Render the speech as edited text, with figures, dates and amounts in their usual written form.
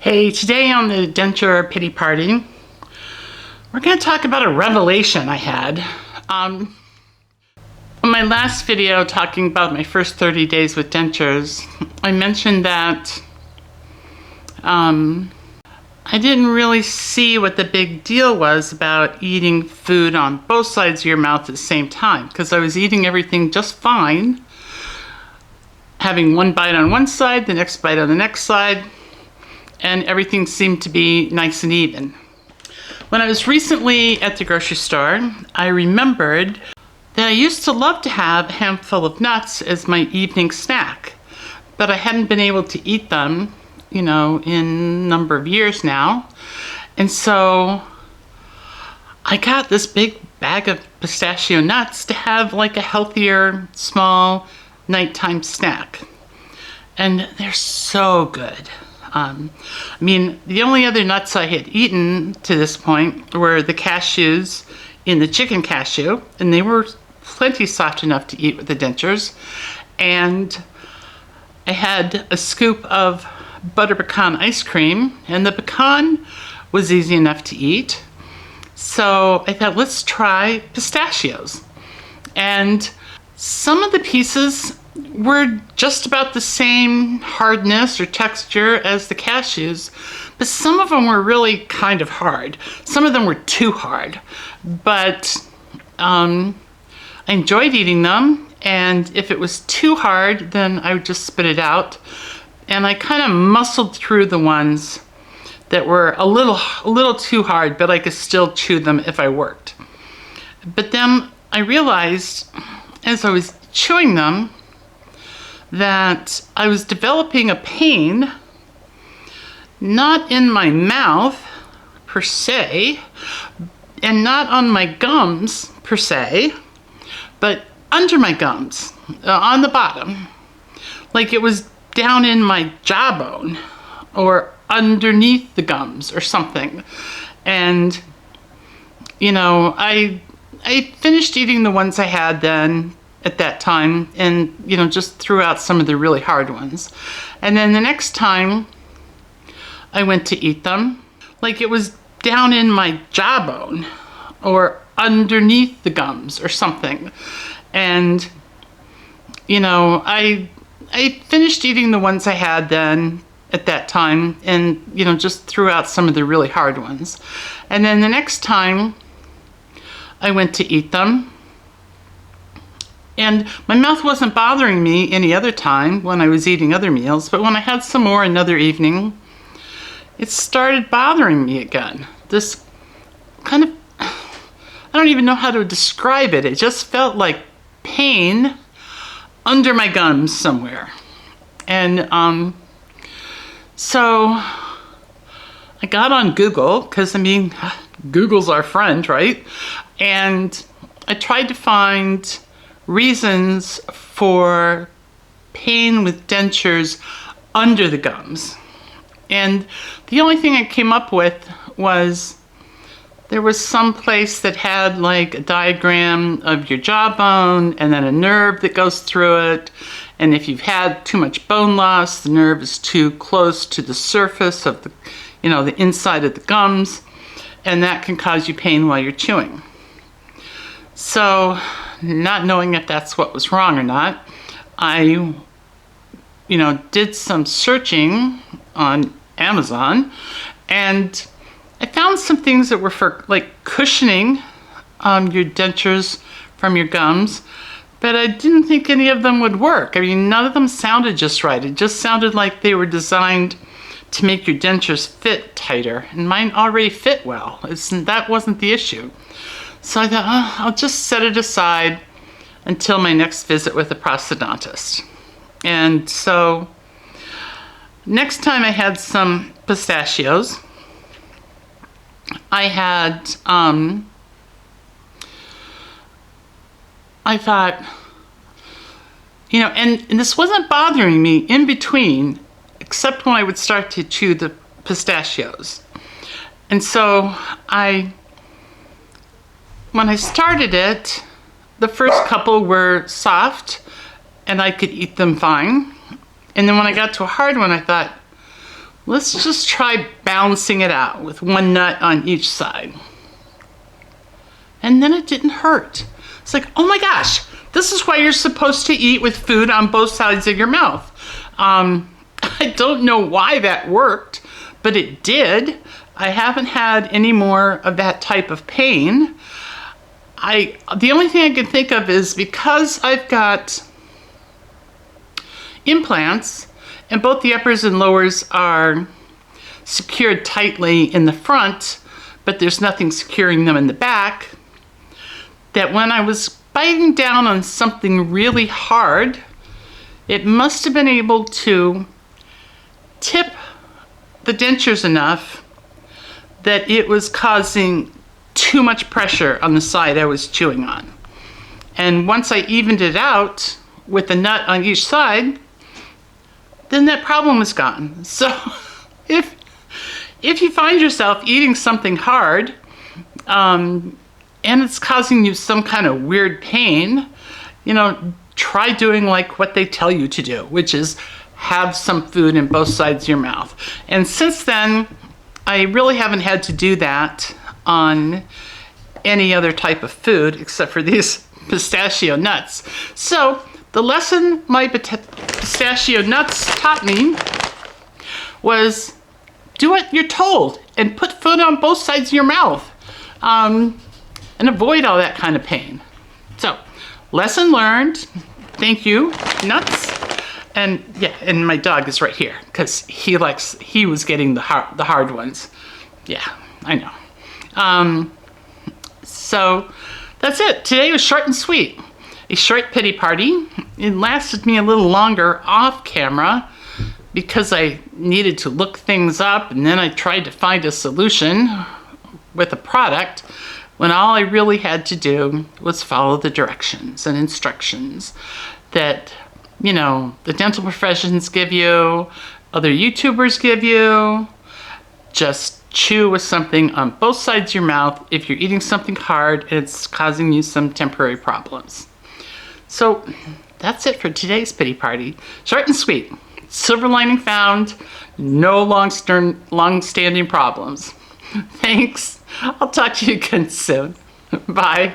Hey, today on the Denture Pity Party, we're going to talk about a revelation I had. On my last video talking about my first 30 days with dentures, I mentioned that I didn't really see what the big deal was about eating food on both sides of your mouth at the same time, because I was eating everything just fine, having one bite on one side, the next bite on the next side, and everything seemed to be nice and even. When I was recently at the grocery store, I remembered that I used to love to have a handful of nuts as my evening snack, but I hadn't been able to eat them, in a number of years now. And so I got this big bag of pistachio nuts to have like a healthier, small nighttime snack. And they're so good. The only other nuts I had eaten to this point were the cashews in the chicken cashew, and they were plenty soft enough to eat with the dentures. And I had a scoop of butter pecan ice cream, and the pecan was easy enough to eat. So I thought, let's try pistachios. And some of the pieces were just about the same hardness or texture as the cashews, but some of them were really kind of hard. Some of them were too hard, but I enjoyed eating them, and if it was too hard, then I would just spit it out. And I kind of muscled through the ones that were a little too hard, but I could still chew them if I worked. But then I realized as I was chewing them that I was developing a pain, not in my mouth per se, and not on my gums per se, but under my gums, on the bottom. Like it was down in my jawbone or underneath the gums or something. And, I finished eating the ones I had then at that time, and just threw out some of the really hard ones. And then the next time I went to eat them, like it was down in my jawbone or underneath the gums or something. And I finished eating the ones I had then at that time, and just threw out some of the really hard ones. And then the next time I went to eat them, and my mouth wasn't bothering me any other time when I was eating other meals, but when I had some more another evening, it started bothering me again. This kind of, I don't even know how to describe it. It just felt like pain under my gums somewhere. And so I got on Google, because Google's our friend, right? And I tried to find reasons for pain with dentures under the gums. And the only thing I came up with was there was some place that had like a diagram of your jawbone and then a nerve that goes through it. And if you've had too much bone loss, the nerve is too close to the surface of the, the inside of the gums, and that can cause you pain while you're chewing. So, not knowing if that's what was wrong or not, I, did some searching on Amazon, and I found some things that were for like cushioning your dentures from your gums, but I didn't think any of them would work. None of them sounded just right. It just sounded like they were designed to make your dentures fit tighter, and mine already fit well. That wasn't the issue. So I thought, I'll just set it aside until my next visit with a prosthodontist. And so next time I had some pistachios, I had, I thought, and this wasn't bothering me in between, except when I would start to chew the pistachios. And so when I started it, the first couple were soft and I could eat them fine. And then when I got to a hard one, I thought, Let's just try balancing it out with one nut on each side. And then it didn't hurt. It's like, oh my gosh, this is why you're supposed to eat with food on both sides of your mouth. I don't know why that worked, but it did. I haven't had any more of that type of pain. The only thing I can think of is because I've got implants and both the uppers and lowers are secured tightly in the front, but there's nothing securing them in the back, that when I was biting down on something really hard, it must have been able to tip the dentures enough that it was causing too much pressure on the side I was chewing on. And once I evened it out with a nut on each side, then that problem was gone. So if you find yourself eating something hard and it's causing you some kind of weird pain, try doing like what they tell you to do, which is have some food in both sides of your mouth. And since then, I really haven't had to do that on any other type of food except for these pistachio nuts. So the lesson my pistachio nuts taught me was do what you're told and put food on both sides of your mouth and avoid all that kind of pain. So lesson learned. Thank you, nuts. And yeah, and my dog is right here because he was getting the hard ones. Yeah, I know. So that's it. Today was short and sweet. A short pity party. It lasted me a little longer off camera because I needed to look things up, and then I tried to find a solution with a product when all I really had to do was follow the directions and instructions that the dental professions give you, other YouTubers give you. Just chew with something on both sides of your mouth if you're eating something hard and it's causing you some temporary problems. So that's it for today's pity party. Short and sweet. Silver lining found. No long-standing problems. Thanks. I'll talk to you again soon. Bye.